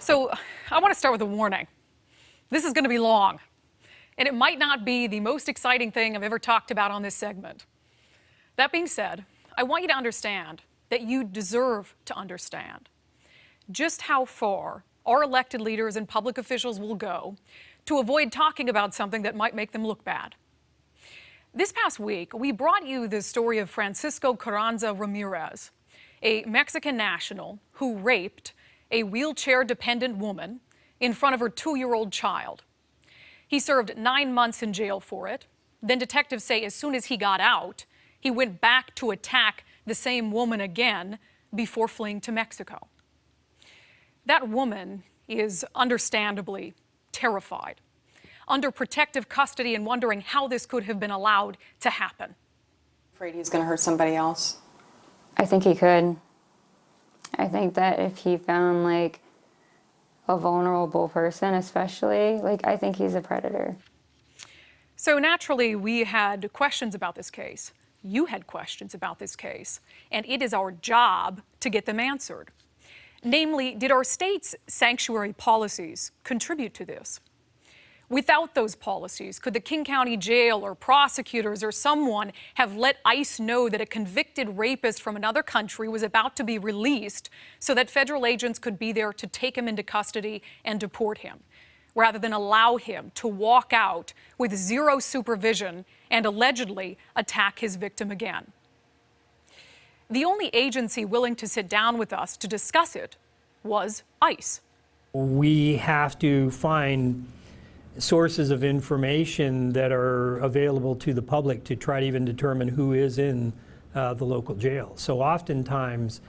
So I want to start with a warning. This is going to be long, and it might not be the most exciting thing I've ever talked about on this segment. That being said, I want you to understand that you deserve to understand just how far our elected leaders and public officials will go to avoid talking about something that might make them look bad. This past week, we brought you the story of Francisco Carranza Ramirez, a Mexican national who raped a wheelchair-dependent woman in front of her 2-year-old child. He served 9 months in jail for it. Then detectives say as soon as he got out, he went back to attack the same woman again before fleeing to Mexico. That woman is understandably terrified, under protective custody and wondering how this could have been allowed to happen. Afraid he's going to hurt somebody else? I think he could. I think that if he found, like, a vulnerable person especially, I think he's a predator. So naturally, we had questions about this case. You had questions about this case, and it is our job to get them answered. Namely, did our state's sanctuary policies contribute to this? Without those policies, could the King County Jail or prosecutors or someone have let ICE know that a convicted rapist from another country was about to be released so that federal agents could be there to take him into custody and deport him, rather than allow him to walk out with zero supervision and allegedly attack his victim again? The only agency willing to sit down with us to discuss it was ICE. We have to find sources of information that are available to the public to try to even determine who is in the local jail. So oftentimes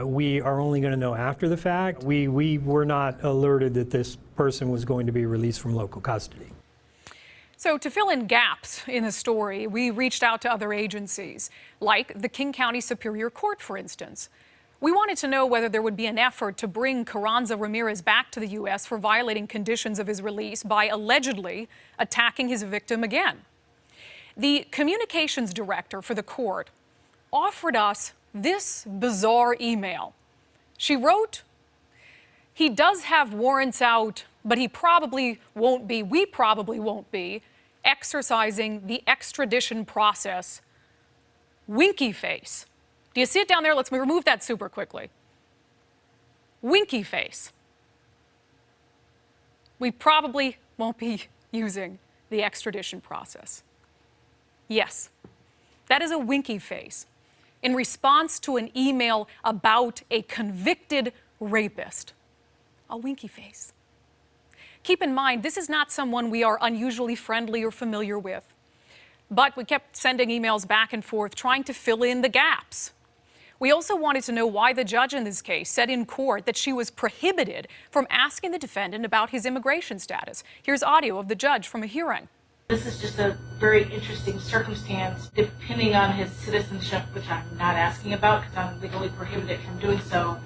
we are only going to know after the fact. We were not alerted that this person was going to be released from local custody. So to fill in gaps in the story, we reached out to other agencies, like the King County Superior Court, for instance. We wanted to know whether there would be an effort to bring Carranza Ramirez back to the U.S. for violating conditions of his release by allegedly attacking his victim again. The communications director for the court offered us this bizarre email. She wrote, "He does have warrants out, but he probably won't be, we probably won't be, exercising the extradition process. Winky face." Do you see it down there? Let's remove that super quickly. Winky face. We probably won't be using the extradition process. Yes, that is a winky face in response to an email about a convicted rapist. A winky face. Keep in mind, this is not someone we are unusually friendly or familiar with, but we kept sending emails back and forth trying to fill in the gaps. We also wanted to know why the judge in this case said in court that she was prohibited from asking the defendant about his immigration status. Here's audio of the judge from a hearing. This is just a very interesting circumstance, depending on his citizenship, which I'm not asking about because I'm legally prohibited from doing so.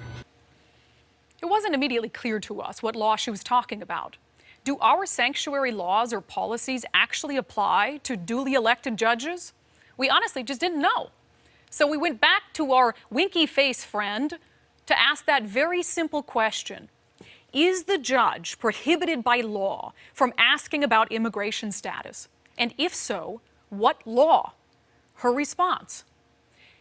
It wasn't immediately clear to us what law she was talking about. Do our sanctuary laws or policies actually apply to duly elected judges? We honestly just didn't know. So we went back to our winky face friend to ask that very simple question. Is the judge prohibited by law from asking about immigration status? And if so, what law? Her response: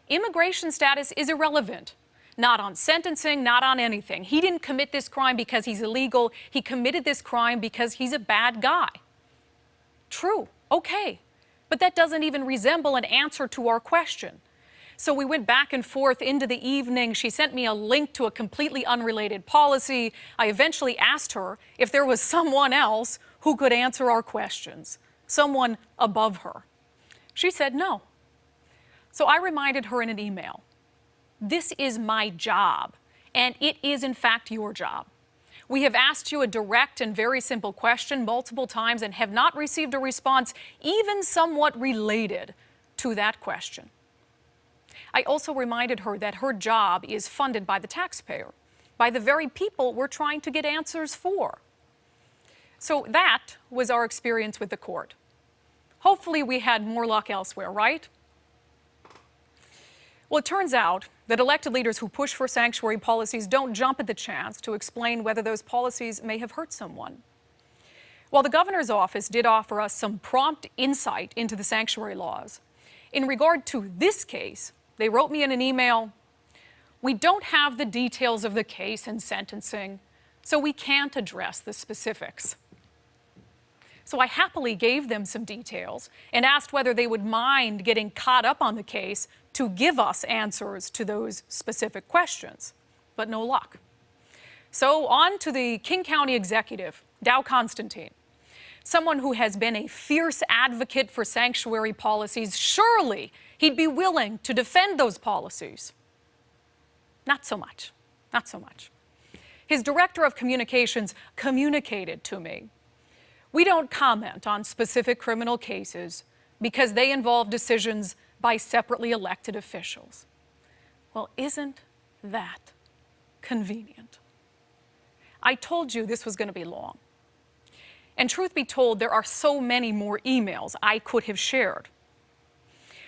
immigration status is irrelevant. Not on sentencing, not on anything. He didn't commit this crime because he's illegal. He committed this crime because he's a bad guy. True, okay. But that doesn't even resemble an answer to our question. So we went back and forth into the evening. She sent me a link to a completely unrelated policy. I eventually asked her if there was someone else who could answer our questions, someone above her. She said no. So I reminded her in an email, this is my job, and it is in fact your job. We have asked you a direct and very simple question multiple times and have not received a response even somewhat related to that question. I also reminded her that her job is funded by the taxpayer, by the very people we're trying to get answers for. So that was our experience with the court. Hopefully we had more luck elsewhere, right? Well, it turns out that elected leaders who push for sanctuary policies don't jump at the chance to explain whether those policies may have hurt someone. While the governor's office did offer us some prompt insight into the sanctuary laws, in regard to this case, they wrote me in an email, "We don't have the details of the case and sentencing, so we can't address the specifics." So I happily gave them some details and asked whether they would mind getting caught up on the case to give us answers to those specific questions, but no luck. So on to the King County executive, Dow Constantine, someone who has been a fierce advocate for sanctuary policies. Surely he'd be willing to defend those policies. Not so much, not so much. His director of communications communicated to me, "We don't comment on specific criminal cases because they involve decisions by separately elected officials." Well, isn't that convenient? I told you this was going to be long. And truth be told, there are so many more emails I could have shared.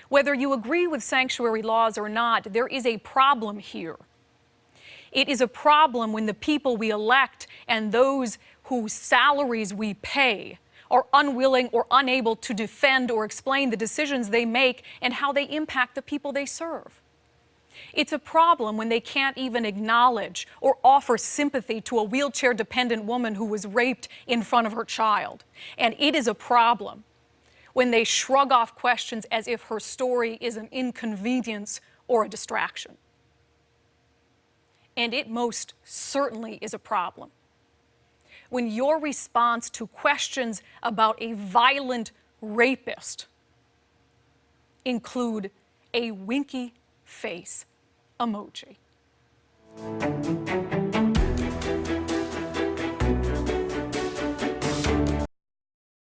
Whether you agree with sanctuary laws or not, there is a problem here. It is a problem when the people we elect and those whose salaries we pay are unwilling or unable to defend or explain the decisions they make and how they impact the people they serve. It's a problem when they can't even acknowledge or offer sympathy to a wheelchair-dependent woman who was raped in front of her child. And it is a problem when they shrug off questions as if her story is an inconvenience or a distraction. And it most certainly is a problem when your response to questions about a violent rapist include a winky face emoji.